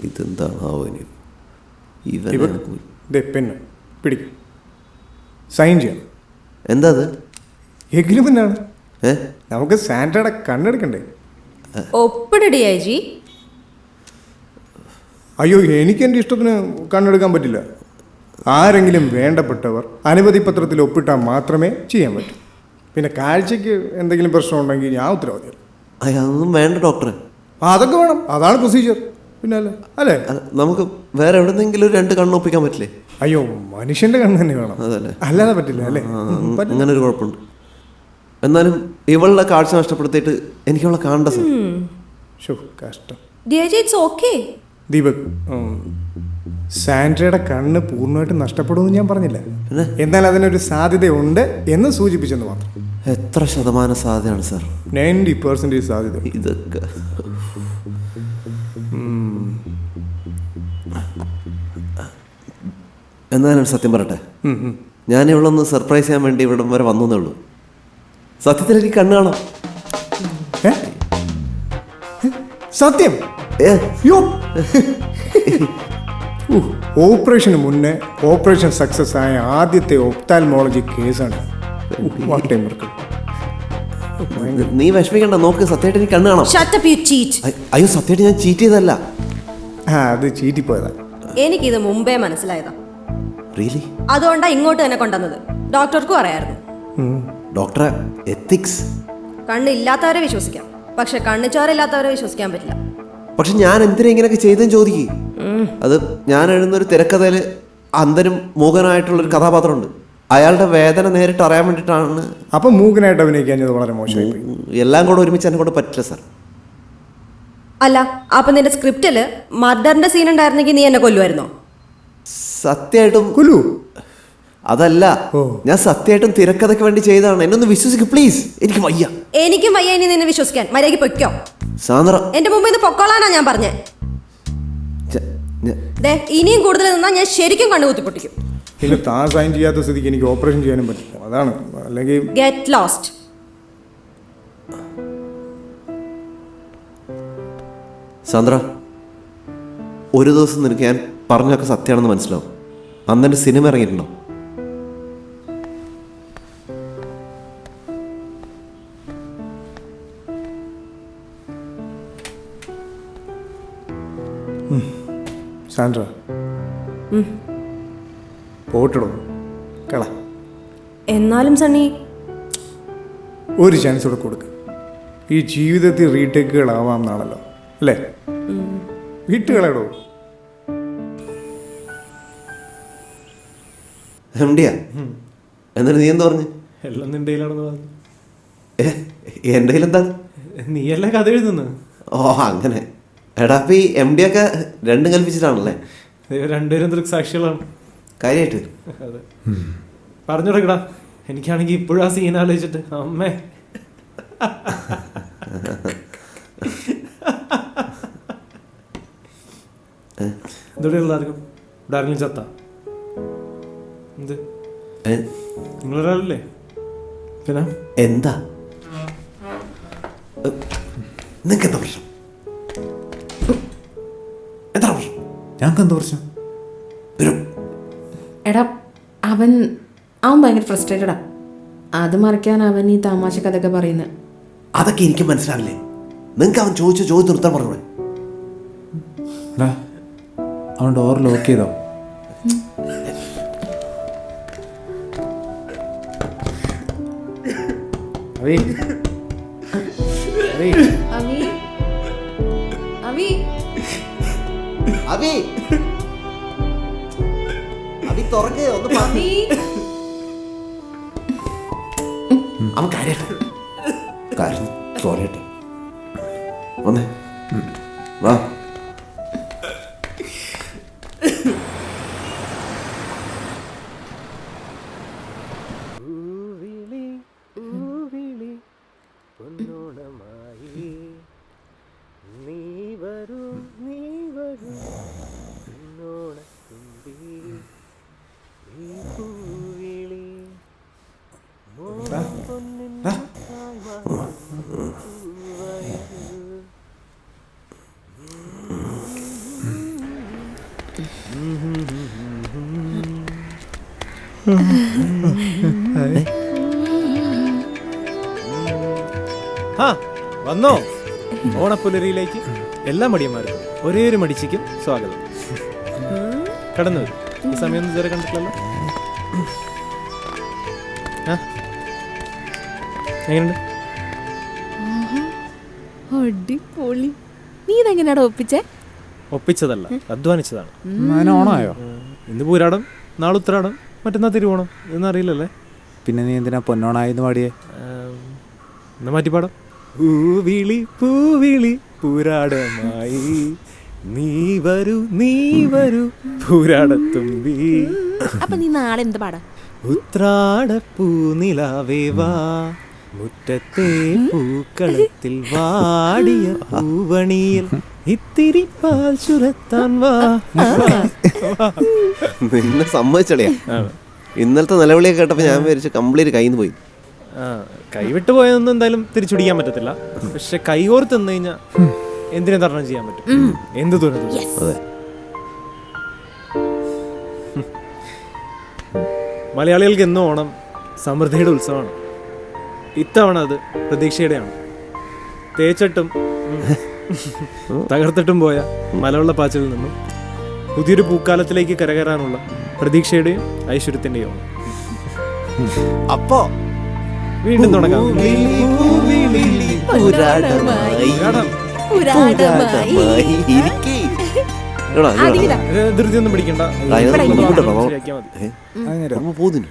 ഇതെന്താണാവോ പെണ്ണ് പിടിക്കും, സൈൻ ചെയ്യണം. എന്താ അത്? എഗ്രിമെന്റാണ്. നമുക്ക് സാൻഡ്രയുടെ കണ്ണെടുക്കണ്ടേ? ഒപ്പിടടി ജി. അയ്യോ, എനിക്ക് എൻ്റെ ഇഷ്ടത്തിന് കണ്ണെടുക്കാൻ പറ്റില്ല. ആരെങ്കിലും വേണ്ടപ്പെട്ടവർ അനുമതി പത്രത്തിൽ ഒപ്പിട്ടാൽ മാത്രമേ ചെയ്യാൻ പറ്റൂ. പിന്നെ കാഴ്ചയ്ക്ക് എന്തെങ്കിലും പ്രശ്നം ഉണ്ടെങ്കിൽ ഞാൻ ഉത്തരവാദിയാണ്. അതൊന്നും വേണ്ട ഡോക്ടറെ. അതൊക്കെ വേണം, അതാണ് പ്രൊസീജിയർ. പിന്നെ അല്ലേ നമുക്ക് വേറെ എവിടെന്നെങ്കിലും 2 കണ്ണ് ഒപ്പിക്കാൻ പറ്റില്ലേ? അയ്യോ, മനുഷ്യന്റെ കണ്ണ് തന്നെ വേണം, അല്ലാതെ പറ്റില്ല അല്ലേ? അങ്ങനെ ഒരു കുഴപ്പമുണ്ട്. എന്നാലും ഇവളുടെ കാഴ്ച നഷ്ടപ്പെടുത്തിയിട്ട് എനിക്ക് അവളെ കാണണ്ട സാർ. കഷ്ടം. ദീപക്, സാൻഡ്രയുടെ കണ്ണ് പൂർണ്ണമായിട്ട് നഷ്ടപ്പെടുമെന്ന് ഞാൻ പറഞ്ഞില്ല, എന്നാൽ അതിനൊരു സാധ്യതയുണ്ട് എന്ന് സൂചിപ്പിച്ചെന്ന് മാത്രം. എത്ര ശതമാനം സാധ്യതയാണ് സാർ? 90% സാധ്യത. ഇതൊക്കെ എന്നാലും സത്യം പറയട്ടെ, ഞാൻ ഇവളൊന്ന് സർപ്രൈസ് ചെയ്യാൻ വേണ്ടി ഇവിടം വരെ വന്നേ ഉള്ളൂ. സത്യത്തിൽ എനിക്ക് കണ്ണ് കാണാം. സത്യം? ഓപ്പറേഷന് മുന്നേ ഓപ്പറേഷൻ സക്സസ് ആയ ആദ്യത്തെ ഒപ്താൽമോളജി കേസാണ്. നീ വിഷമിക്കണ്ട, നോക്ക്, സത്യമായിട്ട് എനിക്ക് കണ്ണ് കാണാം. അയ്യോ, സത്യമായിട്ട് ഞാൻ ചീറ്റ് ചെയ്തല്ല. അത് ചീറ്റിപ്പോയതാ. എനിക്കിത് മുമ്പേ മനസ്സിലായതാ. റിയലി? അതുകൊണ്ടാ ഇങ്ങോട്ട് തന്നെ കൊണ്ടുവന്നത്. ഡോക്ടർക്കും അറിയായിരുന്നു. ഡോക്ടറെ, എത്തിക്സ്. കണ്ണില്ലാത്തവരെ വിശ്വസിക്കാം, പക്ഷെ കണ്ണിച്ചോരില്ലാത്തവരെ വിശ്വസിക്കാൻ പറ്റില്ല. പക്ഷെ ഞാൻ എന്തിനാ ഇങ്ങനെയൊക്കെ ചെയ്തെന്ന് ചോദിക്കും. അത് ഞാൻ എഴുതുന്നൊരു തിരക്കഥയില് അന്ധനും മൂകനായിട്ടുള്ളൊരു കഥാപാത്രമുണ്ട്. അയാളുടെ വേദന നേരിട്ട് അറിയാൻ വേണ്ടിയിട്ടാണ്. അപ്പം മൂകനായിട്ട് അഭിനയിക്കാൻ വളരെ മോശമായി. എല്ലാം കൂടെ ഒരുമിച്ച് എന്നെ കൊണ്ട് പറ്റില്ല സാർ. അല്ല, അപ്പൊ നിന്റെ സ്ക്രിപ്റ്റില് മർഡറിന്റെ സീൻ ഉണ്ടായിരുന്നെങ്കിൽ നീ എന്നെ കൊല്ലുമായിരുന്നോ? സത്യമായിട്ടും കൊല്ലു? അതല്ല, ഞാൻ സത്യമായിട്ടും തിരക്കഥയ്ക്ക് വേണ്ടി ചെയ്തതാണ്. എന്നൊന്ന് വിശ്വസിക്കും പ്ലീസ്. എനിക്ക് വയ്യ. എനിക്കും വയ്യ ഇനി നിന്നെ വിശ്വസിക്കാൻ. മര്യാദയ്ക്ക് പൊയ്ക്കോ സാന്ദ്ര. എന്റെ മുമ്പിൽ നിന്ന് പൊക്കോളാനാ ഞാൻ പറഞ്ഞേ. ഇനിയും കൂടുതൽ നിന്നാ ഞാൻ ശരിക്കും കണ്ണുകുത്തി പൊട്ടിക്കും. പിന്നെ താൻ സൈൻ ചെയ്യാത്ത സ്ഥിതിക്ക് എനിക്ക് ഓപ്പറേഷൻ ചെയ്യാനും പറ്റില്ല, അതാണ്. അല്ലെങ്കിൽ ഗെറ്റ് ലോസ്റ്റ്. സാന്ദ്ര, ഒരു ദിവസം നിനക്ക് ഞാൻ പറഞ്ഞൊക്കെ സത്യമാണെന്ന് മനസ്സിലാവും. അന്നെൻ്റെ സിനിമ ഇറങ്ങിയിട്ടുണ്ടോ? സാൻഡ്ര, പോട്ടിടോ കള. എന്നാലും സണ്ണി, ഒരു ചാൻസ് കൂടെ കൊടുക്ക്. ഈ ജീവിതത്തിൽ റീടേക്കുകളാവാം എന്നാണല്ലോ, അല്ലേ? വീട്ടുകളെടോ. എന്നിട്ട് നീ എന്താ പറഞ്ഞു? എല്ലാം നിന്റെ കയ്യിലാണെന്ന് പറഞ്ഞു. എൻ്റെ കയ്യിലെന്താ? നീയല്ലേ കഥ എഴുതുന്നു. ഓ, അങ്ങനെ. എടാ, അപ്പൊ ഈ MD ഒക്കെ രണ്ടും കൽപ്പിച്ചിട്ടാണല്ലേ? രണ്ടുപേരും ദൃക്സാക്ഷികളാണ്. കാര്യമായിട്ട്? അതെ. പറഞ്ഞു തുടക്കടാ. എനിക്കാണെങ്കിൽ ഇപ്പോഴും ആ സീൻ ആലോചിച്ചിട്ട് അമ്മേ. എന്തുകൊണ്ട് എല്ലാവർക്കും ഇവിടെ ആരെങ്കിലും ചത്ത? എന്ത് നിങ്ങളൊരാളല്ലേ? പിന്നെ എന്താ നിങ്ങൾക്ക് എന്താ പ്രശ്നം? എന്താ പ്രശ്നം? ഞങ്ങൾക്ക് എന്താ പ്രശ്നം? എടാ, അവൻ ഭയങ്കര ഫ്രസ്ട്രേറ്റഡാ. അത് മറിക്കാൻ അവൻ ഈ തമാശ കഥയൊക്കെ പറയുന്നത്. അതൊക്കെ എനിക്ക് മനസ്സിലാവില്ലേ? നിങ്ങൾക്ക് അവൻ ചോദിച്ചു നിർത്താൻ പറഞ്ഞു. അവൻ ഡോർ ലോക്ക് ചെയ്തോ? അവൻ കാര്യമായിട്ട് സോറിയായിട്ട് വന്നേ, വാ. ആ വന്നോ ഓണപ്പുലരിയിലേക്ക് എല്ലാ മടിയന്മാർക്കും ഒരേ ഒരു മടിച്ചിക്കും സ്വാഗതം. കടന്നു വരും. ഈ സമയം ഇതുവരെ കണ്ടിട്ടില്ലല്ലോ. ആ എങ്ങനെയുണ്ട്? അടിപൊളി. നീ ഇതെങ്ങനെയാടാ ഒപ്പിച്ചേ? ഒപ്പിച്ചതല്ല, അധ്വാനിച്ചതാണ്. ഓണമായോ? ഇന്ന് പൂരാടം, നാളെ ഉത്രാടം, മറ്റന്നാ തിരുവോണം. ഇതൊന്നും അറിയില്ലല്ലേ? പിന്നെ നീ എന്തിനാ പൊന്നോണായെന്ന് പാടിയേ? എന്നാ മാറ്റിപ്പാടാം. പൂവിളി പൂവിളി പൂരാടമായി നീ വരൂ പൂരാടത്തുമ്പി. അപ്പൊ നീ നാളെ എന്ത് പാടാ? ഉത്രാടപ്പൂനിലാവേ വാ മുറ്റത്തെ പൂക്കളത്തിൽ വാടിയ പൂവണിയിൽ ഇത്തിരി പാൽ ചുരത്താൻ വാ. നിന്നെ സമ്മതിച്ചളിയാ. ഇന്നലത്തെ നിലവിളിയൊക്കെ കേട്ടപ്പോ ഞാൻ വിചാരിച്ചു കംപ്ലീറ്റ് കയ്യിൽ നിന്ന് പോയി. കൈവിട്ട് പോയതൊന്നും എന്തായാലും തിരിച്ചുടിക്കാൻ പറ്റത്തില്ല. പക്ഷെ കൈകോർത്ത് നിന്ന് കഴിഞ്ഞാൽ എന്തിനും തരണം ചെയ്യാൻ പറ്റും. എന്ത് ദൂരം. അതെ. മലയാളികൾക്ക് എന്നും ഓണം സമൃദ്ധിയുടെ ഉത്സവമാണ്. ഇത്തവണ അത് പ്രതീക്ഷയുടെയാണ്. തേച്ചിട്ടും തകർത്തിട്ടും പോയ മലവെള്ള പാച്ചിലിൽ നിന്നും പുതിയൊരു പൂക്കാലത്തിലേക്ക് കരകയറാനുള്ള പ്രതീക്ഷയുടെയും ഐശ്വര്യത്തിന്റെയും ഓണം. അപ്പോ വീണ്ടും തുടങ്ങാം. ധൃതിയൊന്നും പിടിക്കണ്ട. പോകുന്നു.